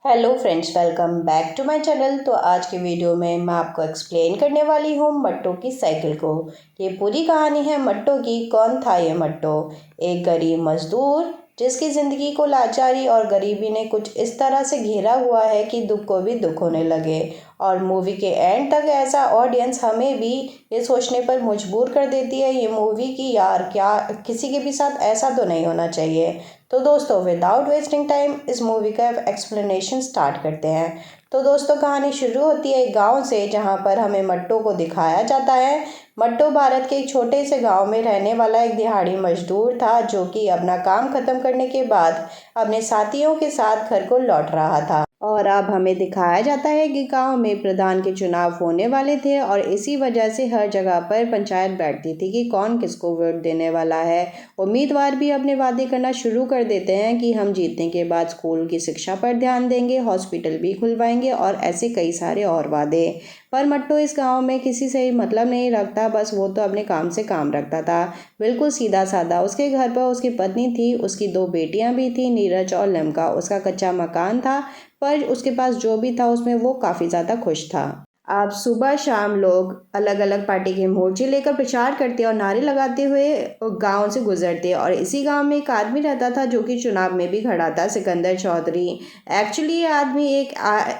Hello friends, welcome back to my channel. तो आज के वीडियो में मैं आपको एक्सप्लेन करने वाली हूँ मट्टो की साइकिल को। ये पूरी कहानी है मट्टो की। कौन था ये मट्टो? एक गरीब मजदूर जिसकी ज़िंदगी को लाचारी और गरीबी ने कुछ इस तरह से घेरा हुआ है कि दुख को भी दुख होने लगे। और मूवी के एंड तक ऐसा ऑडियंस हमें भी ये सोचने पर मजबूर कर देती है ये मूवी कि यार क्या किसी के भी साथ ऐसा तो नहीं होना चाहिए। तो दोस्तों, विदाउट वेस्टिंग टाइम इस मूवी का एक्सप्लेनेशन स्टार्ट करते हैं। तो दोस्तों, कहानी शुरू होती है एक गांव से जहां पर हमें मट्टो को दिखाया जाता है। मट्टो भारत के एक छोटे से गांव में रहने वाला एक दिहाड़ी मजदूर था जो कि अपना काम खत्म करने के बाद अपने साथियों के साथ घर को लौट रहा था। और अब हमें दिखाया जाता है कि गांव में प्रधान के चुनाव होने वाले थे और इसी वजह से हर जगह पर पंचायत बैठती थी कि कौन किसको वोट देने वाला है। उम्मीदवार भी अपने वादे करना शुरू कर देते हैं कि हम जीतने के बाद स्कूल की शिक्षा पर ध्यान देंगे, हॉस्पिटल भी खुलवाएंगे और ऐसे कई सारे और वादे। पर मट्टो इस गांव में किसी से ही मतलब नहीं रखता, बस वो तो अपने काम से काम रखता था, बिल्कुल सीधा साधा। उसके घर पर उसकी पत्नी थी, उसकी दो बेटियां भी थी, नीरज और लिम्का। उसका कच्चा मकान था, पर उसके पास जो भी था उसमें वो काफ़ी ज़्यादा खुश था। अब सुबह शाम लोग अलग अलग पार्टी के मोर्चे लेकर प्रचार करते और नारे लगाते हुए गांव से गुजरते। और इसी गांव में एक आदमी रहता था जो कि चुनाव में भी खड़ा था, सिकंदर चौधरी। एक्चुअली ये आदमी एक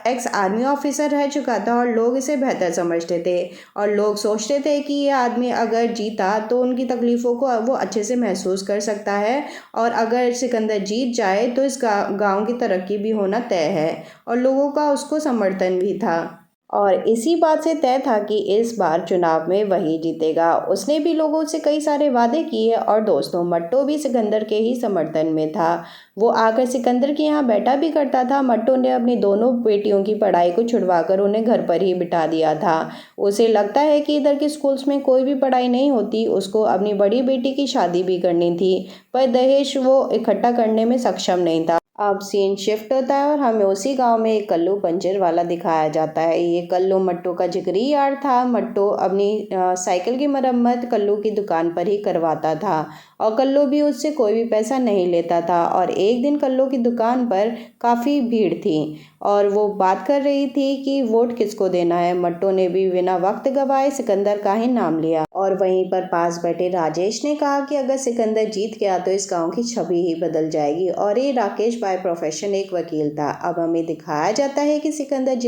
एक्स आर्मी ऑफिसर रह चुका था और लोग इसे बेहतर समझते थे। और लोग सोचते थे कि ये आदमी अगर जीता तो उनकी तकलीफ़ों को वो अच्छे से महसूस कर सकता है, और अगर सिकंदर जीत जाए तो इस गांव की तरक्की भी होना तय है। और लोगों का उसको समर्थन भी था और इसी बात से तय था कि इस बार चुनाव में वही जीतेगा। उसने भी लोगों से कई सारे वादे किए और दोस्तों, मट्टो भी सिकंदर के ही समर्थन में था। वो आकर सिकंदर के यहाँ बैठा भी करता था। मट्टो ने अपनी दोनों बेटियों की पढ़ाई को छुड़वाकर उन्हें घर पर ही बिठा दिया था। उसे लगता है कि इधर के स्कूल्स में कोई भी पढ़ाई नहीं होती। उसको अपनी बड़ी बेटी की शादी भी करनी थी, पर दहेज वो इकट्ठा करने में सक्षम नहीं था। अब सीन शिफ्ट होता है और हमें उसी गांव में एक कल्लू पंचर वाला दिखाया जाता है। ये कल्लू मट्टो का जिगरी यार था। मट्टो अपनी साइकिल की मरम्मत कल्लू की दुकान पर ही करवाता था और कल्लू भी उससे कोई भी पैसा नहीं लेता था। और एक दिन कल्लू की दुकान पर काफ़ी भीड़ थी और वो बात कर रही थी कि वोट किसको देना है। मट्टो ने भी बिना वक्त गवाए सिकंदर का ही नाम लिया और वहीं पर पास बैठे राजेश ने कहा कि अगर सिकंदर जीत गया तो इस गांव की छवि ही बदल जाएगी। और ये राकेश बाय प्रोफेशन एक वकील था। अब हमें दिखाया जाता है कि सिकंदर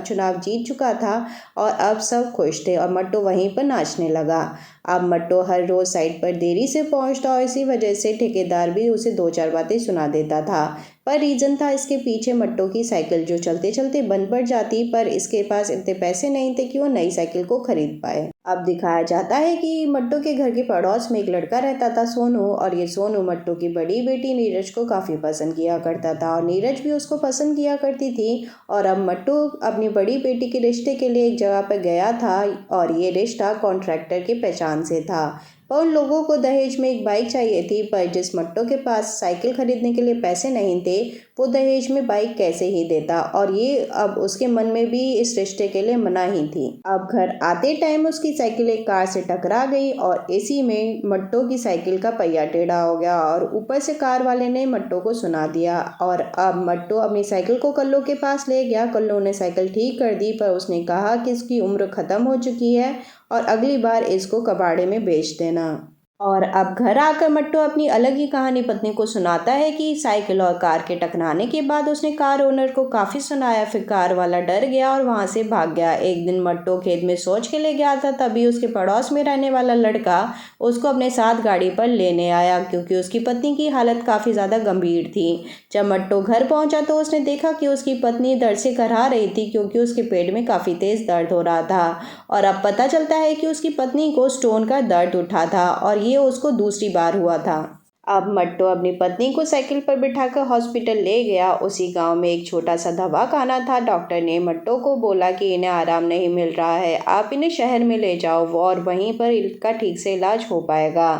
चुनाव जीत चुका था और अब सब खुश थे और मट्टो वहीं पर नाचने लगा। अब मट्टो हर रोज साइट पर देरी से पहुंचता और इसी वजह से ठेकेदार भी उसे दो चार बातें सुना देता था। पर रीजन था इसके पीछे मट्टो की साइकिल जो चलते चलते बंद पड़ जाती, पर इसके पास इतने पैसे नहीं थे कि वो नई साइकिल को खरीद पाए। अब दिखाया जाता है कि मट्टो के घर के पड़ोस में एक लड़का रहता था, सोनू। और ये सोनू मट्टो की बड़ी बेटी नीरज को काफ़ी पसंद किया करता था और नीरज भी उसको पसंद किया करती थी। और अब मट्टो अपनी बड़ी बेटी के रिश्ते के लिए एक जगह पर गया था और ये रिश्ता कॉन्ट्रैक्टर के पहचान से था। पर उन लोगों को दहेज में एक बाइक चाहिए थी, पर जिस मट्टो के पास साइकिल खरीदने के लिए पैसे नहीं थे वो दहेज में बाइक कैसे ही देता। और ये अब उसके मन में भी इस रिश्ते के लिए मनाही थी। अब घर आते टाइम उसकी साइकिल एक कार से टकरा गई और इसी में मट्टो की साइकिल का पहिया टेढ़ा हो गया और ऊपर से कार वाले ने मट्टो को सुना दिया। और अब मट्टो अपनी साइकिल को कल्लू के पास ले गया। कल्लू ने साइकिल ठीक कर दी, पर उसने कहा कि इसकी उम्र खत्म हो चुकी है और अगली बार इसको कबाड़े में बेच देना। और अब घर आकर मट्टो अपनी अलग ही कहानी पत्नी को सुनाता है कि साइकिल और कार के टकराने के बाद उसने कार ओनर को काफ़ी सुनाया, फिर कार वाला डर गया और वहां से भाग गया। एक दिन मट्टो खेत में सोच के ले गया था, तभी उसके पड़ोस में रहने वाला लड़का उसको अपने साथ गाड़ी पर लेने आया क्योंकि उसकी पत्नी की हालत काफ़ी ज़्यादा गंभीर थी। जब मट्टो घर पहुंचा तो उसने देखा कि उसकी पत्नी दर्द से कराह रही थी क्योंकि उसके पेट में काफ़ी तेज़ दर्द हो रहा था। और अब पता चलता है कि उसकी पत्नी को स्टोन का दर्द उठा था और ये उसको दूसरी बार हुआ था। अब मट्टो अपनी पत्नी को साइकिल पर बिठाकर हॉस्पिटल ले गया। उसी गांव में एक छोटा सा दवाखाना था। डॉक्टर ने मट्टो को बोला कि इन्हें आराम नहीं मिल रहा है, आप इन्हें शहर में ले जाओ और वहीं पर इनका ठीक से इलाज हो पाएगा।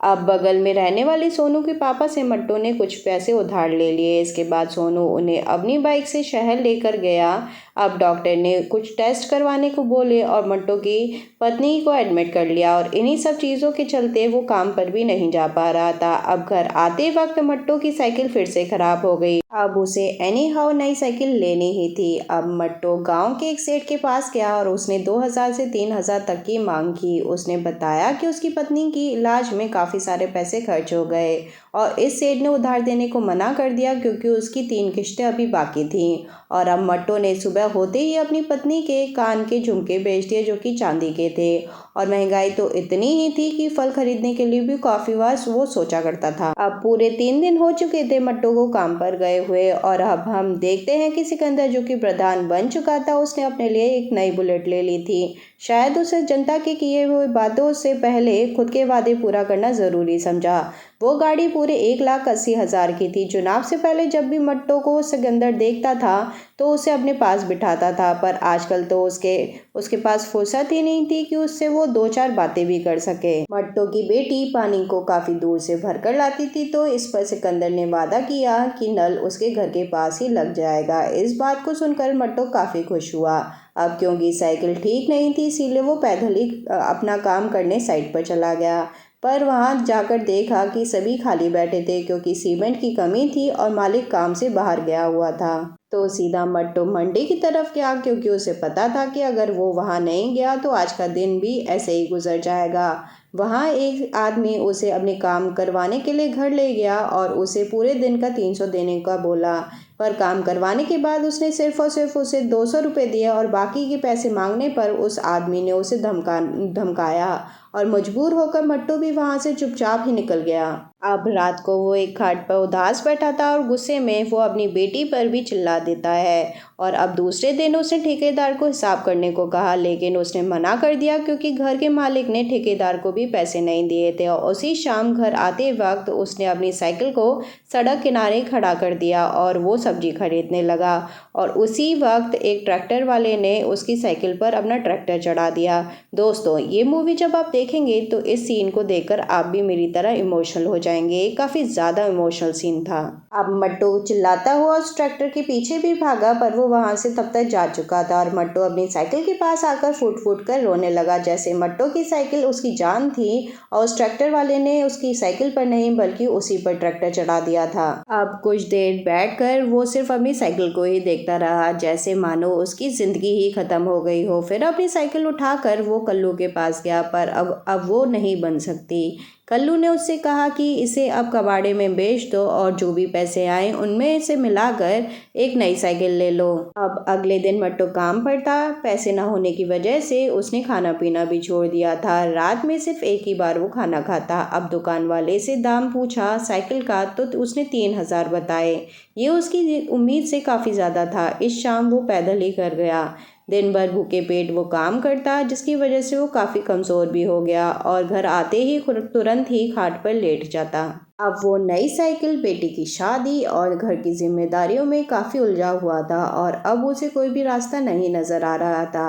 अब बगल में रहने वाले सोनू के पापा से मट्टो ने कुछ पैसे उधार ले लिए। इसके बाद सोनू उन्हें अपनी बाइक से शहर लेकर गया। अब डॉक्टर ने कुछ टेस्ट करवाने को बोले और मट्टू की पत्नी को एडमिट कर लिया और इन्हीं सब चीज़ों के चलते वो काम पर भी नहीं जा पा रहा था। अब घर आते वक्त मट्टू की साइकिल फिर से खराब हो गई। अब उसे एनी हाउ नई साइकिल लेनी ही थी। अब मट्टू गांव के एक सेठ के पास गया और उसने 2000 से 3000 तक की मांग की। उसने बताया कि उसकी पत्नी की इलाज में काफ़ी सारे पैसे खर्च हो गए और इस सेठ ने उधार देने को मना कर दिया क्योंकि उसकी 3 किश्तें अभी बाकी थीं। और अब मट्टू ने सुबह होते ही अपनी पत्नी के कान के झुमके बेच दिए जो कि चांदी के थे। और महंगाई तो इतनी ही थी कि फल खरीदने के लिए भी काफ़ी बार वो सोचा करता था। अब पूरे 3 दिन हो चुके थे मट्टू को काम पर गए हुए और अब हम देखते हैं कि सिकंदर जो कि प्रधान बन चुका था उसने अपने लिए एक नई बुलेट ले ली थी। शायद उसे जनता के किए हुए वादों से पहले खुद के वादे पूरा करना ज़रूरी समझा। वो गाड़ी पूरे 1,80,000 की थी। चुनाव से पहले जब भी मट्टू को सिकंदर देखता था तो उसे अपने पास बिठाता था, पर आजकल तो उसके पास फुर्सत ही नहीं थी कि उससे वो 2-4 बातें भी कर सके। मट्टू की बेटी पानी को काफ़ी दूर से भरकर लाती थी तो इस पर सिकंदर ने वादा किया कि नल उसके घर के पास ही लग जाएगा। इस बात को सुनकर मट्टू काफ़ी खुश हुआ। अब क्योंकि साइकिल ठीक नहीं थी इसीलिए वो पैदल ही अपना काम करने साइड पर चला गया, पर वहां जाकर देखा कि सभी खाली बैठे थे क्योंकि सीमेंट की कमी थी और मालिक काम से बाहर गया हुआ था। तो सीधा मट्टू मंडी की तरफ गया क्योंकि उसे पता था कि अगर वो वहां नहीं गया तो आज का दिन भी ऐसे ही गुजर जाएगा। वहां एक आदमी उसे अपने काम करवाने के लिए घर ले गया और उसे पूरे दिन का 300 देने का बोला, पर काम करवाने के बाद उसने सिर्फ और सिर्फ उसे 200 रुपये दिए और बाकी के पैसे मांगने पर उस आदमी ने उसे धमकाया और मजबूर होकर मट्टू भी वहां से चुपचाप ही निकल गया। अब रात को वो एक खाट पर उदास बैठा था और गुस्से में वो अपनी बेटी पर भी चिल्ला देता है। और अब दूसरे दिन उसने ठेकेदार को हिसाब करने को कहा लेकिन उसने मना कर दिया क्योंकि घर के मालिक ने ठेकेदार को भी पैसे नहीं दिए थे। और उसी शाम घर आते वक्त उसने अपनी साइकिल को सड़क किनारे खड़ा कर दिया और वो सब्जी खरीदने लगा। और उसी वक्त एक ट्रैक्टर वाले ने उसकी साइकिल पर अपना ट्रैक्टर चढ़ा दिया। दोस्तों, ये मूवी जब आप देखेंगे तो इस सीन को देखकर आप भी मेरी तरह इमोशनल हो जाएंगे। काफ़ी ज़्यादा इमोशनल सीन था। अब मट्टू चिल्लाता हुआ उस ट्रैक्टर के पीछे भी भागा पर वो वहां से तब तक जा चुका था और मट्टू अपनी साइकिल के पास आकर फूट फूट कर रोने लगा जैसे मट्टू की साइकिल उसकी जान थी और उस ट्रैक्टर वाले ने उसकी साइकिल पर नहीं बल्कि उसी पर ट्रैक्टर चढ़ा दिया था। अब कुछ देर बैठकर वो सिर्फ अपनी साइकिल को ही देखता रहा जैसे मानो उसकी जिंदगी ही खत्म हो गई हो। फिर अपनी साइकिल उठाकर वो कल्लू के पास गया पर अब वो नहीं बन सकती। कल्लू ने उससे कहा कि इसे अब कबाड़े में बेच दो और जो भी पैसे आए उनमें से मिलाकर एक नई साइकिल ले लो। अब अगले दिन मट्टू काम पर था। पैसे ना होने की वजह से उसने खाना पीना भी छोड़ दिया था। रात में सिर्फ एक ही बार वो खाना खाता। अब दुकान वाले से दाम पूछा साइकिल का तो उसने 3000 बताए। ये उसकी उम्मीद से काफ़ी ज़्यादा था। इस शाम वो पैदल ही कर गया। दिन भर भूखे पेट वो काम करता जिसकी वजह से वो काफ़ी कमज़ोर भी हो गया और घर आते ही तुरंत ही खाट पर लेट जाता। अब वो नई साइकिल, बेटी की शादी और घर की जिम्मेदारियों में काफ़ी उलझा हुआ था और अब उसे कोई भी रास्ता नहीं नज़र आ रहा था।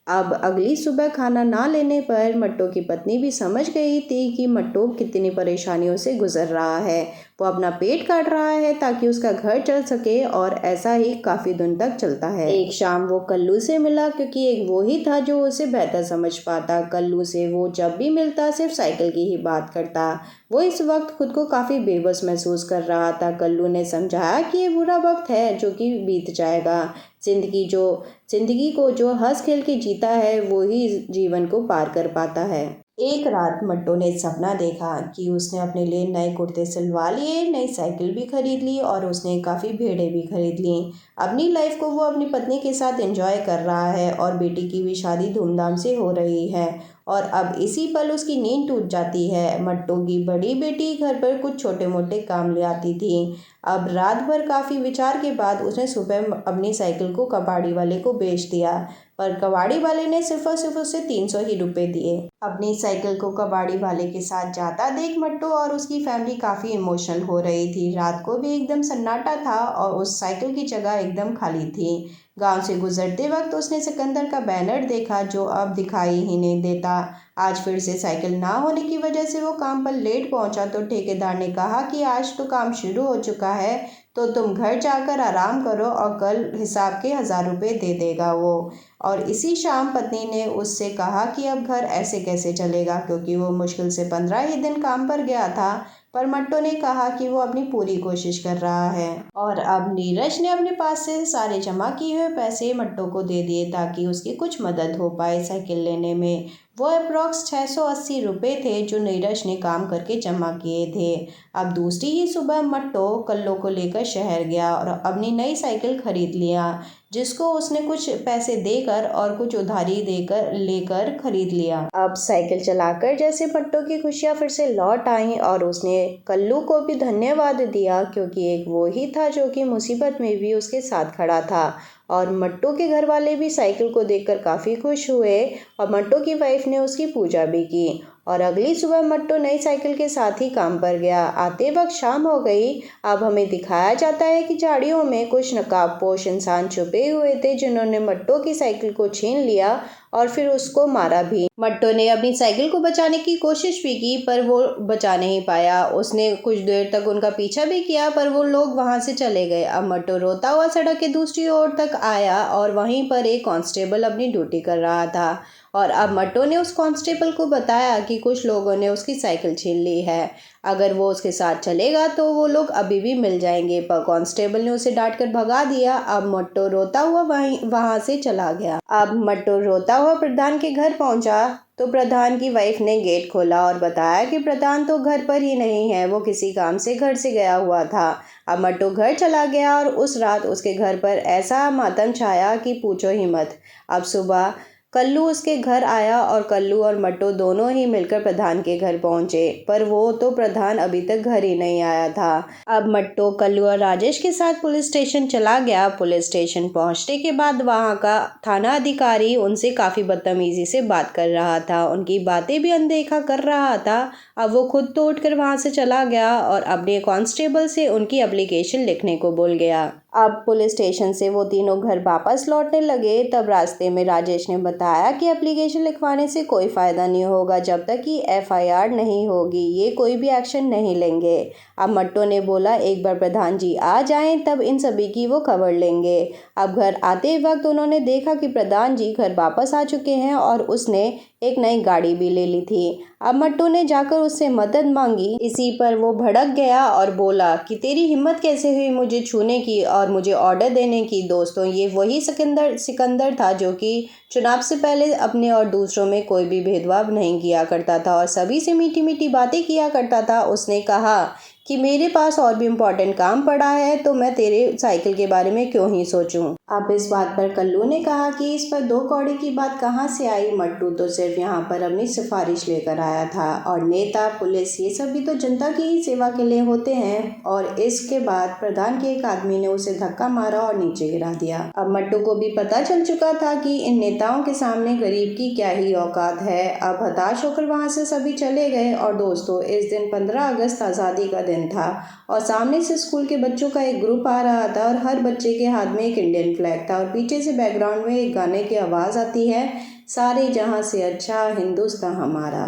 अब अगली सुबह खाना ना लेने पर मट्टू की पत्नी भी समझ गई थी कि मट्टू कितनी परेशानियों से गुजर रहा है। वो अपना पेट काट रहा है ताकि उसका घर चल सके और ऐसा ही काफ़ी दिन तक चलता है। एक शाम वो कल्लू से मिला क्योंकि एक वो ही था जो उसे बेहतर समझ पाता। कल्लू से वो जब भी मिलता सिर्फ साइकिल की ही बात करता। वो इस वक्त खुद को काफ़ी बेबस महसूस कर रहा था। कल्लू ने समझाया कि ये बुरा वक्त है जो कि बीत जाएगा। जिंदगी को जो हंस खेल के जीता है वो ही जीवन को पार कर पाता है। एक रात मट्टू ने सपना देखा कि उसने अपने लिए नए कुर्ते सिलवा लिए, नई साइकिल भी खरीद ली और उसने काफ़ी भेड़ें भी खरीद ली। अपनी लाइफ को वो अपनी पत्नी के साथ एंजॉय कर रहा है और बेटी की भी शादी धूमधाम से हो रही है। और अब इसी पल उसकी नींद टूट जाती है। मट्टू की बड़ी बेटी घर पर कुछ छोटे मोटे काम ले आती थी। अब रात भर काफ़ी विचार के बाद उसने सुबह अपनी साइकिल को कबाड़ी वाले को बेच दिया, पर कबाड़ी वाले ने सिर्फ और सिर्फ उसे 300 ही रुपये दिए। अपनी साइकिल को कबाड़ी वाले के साथ जाता देख मट्टू और उसकी फैमिली काफ़ी इमोशनल हो रही थी। रात को भी एकदम सन्नाटा था और उस साइकिल की जगह एकदम खाली थी। गांव से गुजरते वक्त उसने सिकंदर का बैनर देखा जो अब दिखाई ही नहीं देता। आज फिर से साइकिल ना होने की वजह से वो काम पर लेट पहुंचा तो ठेकेदार ने कहा कि आज तो काम शुरू हो चुका है, तो तुम घर जाकर आराम करो और कल हिसाब के 1000 रुपये दे देगा वो। और इसी शाम पत्नी ने उससे कहा कि अब घर ऐसे कैसे चलेगा, क्योंकि वो मुश्किल से 15 ही दिन काम पर गया था। पर मट्टू ने कहा कि वो अपनी पूरी कोशिश कर रहा है। और अब नीरज ने अपने पास से सारे जमा किए हुए पैसे मट्टू को दे दिए ताकि उसकी कुछ मदद हो पाए साइकिल लेने में। वो अप्रॉक्स 680 रुपये थे जो नीरज ने काम करके जमा किए थे। अब दूसरी ही सुबह मट्टू कल्लू को लेकर शहर गया और अपनी नई साइकिल खरीद लिया, जिसको उसने कुछ पैसे देकर और कुछ उधारी देकर लेकर खरीद लिया। अब साइकिल चलाकर जैसे मट्टू की खुशियां फिर से लौट आईं और उसने कल्लू को भी धन्यवाद दिया, क्योंकि एक वो ही था जो कि मुसीबत में भी उसके साथ खड़ा था। और मट्टू के घर वाले भी साइकिल को देखकर काफ़ी खुश हुए और मट्टू की वाइफ ने उसकी पूजा भी की। और अगली सुबह मट्टू नई साइकिल के साथ ही काम पर गया। आते वक्त शाम हो गई। अब हमें दिखाया जाता है कि झाड़ियों में कुछ नकाबपोश इंसान छुपे हुए थे जिन्होंने मट्टू की साइकिल को छीन लिया और फिर उसको मारा भी। मट्टू ने अपनी साइकिल को बचाने की कोशिश भी की पर वो बचा नहीं पाया। उसने कुछ देर तक उनका पीछा भी किया पर वो लोग वहां से चले गए। अब मट्टू रोता हुआ सड़क के दूसरी ओर तक आया और वहीं पर एक कांस्टेबल अपनी ड्यूटी कर रहा था। और अब मट्टू ने उस कांस्टेबल को बताया कि कुछ लोगों ने उसकी साइकिल छीन ली है, अगर वो उसके साथ चलेगा तो वो लोग अभी भी मिल जाएंगे। पर कांस्टेबल ने उसे डांट कर भगा दिया। अब मट्टू रोता हुआ वहां से चला गया। अब मट्टू रोता हुआ प्रधान के घर पहुंचा तो प्रधान की वाइफ ने गेट खोला और बताया कि प्रधान तो घर पर ही नहीं है, वो किसी काम से घर से गया हुआ था। अब मट्टू घर चला गया और उस रात उसके घर पर ऐसा मातम छाया कि पूछो ही मत। अब सुबह कल्लू उसके घर आया और कल्लू और मट्टू दोनों ही मिलकर प्रधान के घर पहुंचे, पर वो तो प्रधान अभी तक घर ही नहीं आया था। अब मट्टू कल्लू और राजेश के साथ पुलिस स्टेशन चला गया। पुलिस स्टेशन पहुंचने के बाद वहां का थाना अधिकारी उनसे काफ़ी बदतमीजी से बात कर रहा था, उनकी बातें भी अनदेखा कर रहा था। अब वो खुद तो उठकर वहां से चला गया और अपने कांस्टेबल से उनकी एप्लीकेशन लिखने को बोल गया। अब पुलिस स्टेशन से वो तीनों घर वापस लौटने लगे। तब रास्ते में राजेश ने बताया कि एप्लीकेशन लिखवाने से कोई फ़ायदा नहीं होगा जब तक कि एफआईआर नहीं होगी, ये कोई भी एक्शन नहीं लेंगे। अब मट्टू ने बोला एक बार प्रधान जी आ जाएं तब इन सभी की वो खबर लेंगे। अब घर आते वक्त उन्होंने देखा कि प्रधान जी घर वापस आ चुके हैं और उसने एक नई गाड़ी भी ले ली थी। अब मट्टू ने जाकर उससे मदद मांगी। इसी पर वो भड़क गया और बोला कि तेरी हिम्मत कैसे हुई मुझे छूने की और मुझे ऑर्डर देने की। दोस्तों, ये वही सिकंदर था जो कि चुनाव से पहले अपने और दूसरों में कोई भी भेदभाव नहीं किया करता था और सभी से मीठी मीठी बातें किया करता था। उसने कहा कि मेरे पास और भी इम्पोर्टेंट काम पड़ा है तो मैं तेरे साइकिल के बारे में क्यों ही सोचूं। अब इस बात पर कल्लू ने कहा कि इस पर 2 कौड़ी की बात कहाँ से आई, मट्टू तो सिर्फ यहाँ पर अपनी सिफारिश लेकर आया था और नेता पुलिस ये सब भी तो जनता की ही सेवा के लिए होते हैं। और इसके बाद प्रधान के एक आदमी ने उसे धक्का मारा और नीचे गिरा दिया। अब मट्टू को भी पता चल चुका था कि इन नेताओं के सामने गरीब की क्या ही औकात है। अब हताश होकर वहाँ से सभी चले गए। और दोस्तों, इस दिन 15 अगस्त आज़ादी का दिन था और सामने से स्कूल के बच्चों का एक ग्रुप आ रहा था और हर बच्चे के हाथ में एक इंडियन फ्लैग था और पीछे से बैकग्राउंड में एक गाने की आवाज़ आती है, सारे जहां से अच्छा हिंदुस्तान हमारा।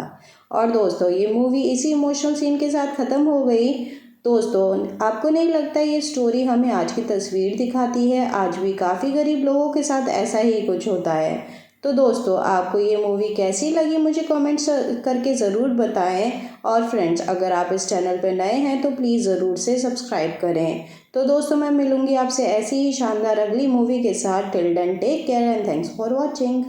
और दोस्तों, ये मूवी इसी इमोशनल सीन के साथ ख़त्म हो गई। दोस्तों, आपको नहीं लगता ये स्टोरी हमें आज की तस्वीर दिखाती है? आज भी काफ़ी गरीब लोगों के साथ ऐसा ही कुछ होता है। तो दोस्तों, आपको ये मूवी कैसी लगी मुझे कमेंट्स करके ज़रूर बताएं। और फ्रेंड्स, अगर आप इस चैनल पर नए हैं तो प्लीज़ ज़रूर से सब्सक्राइब करें। तो दोस्तों, मैं मिलूंगी आपसे ऐसी ही शानदार अगली मूवी के साथ। Till then take care and thanks for watching.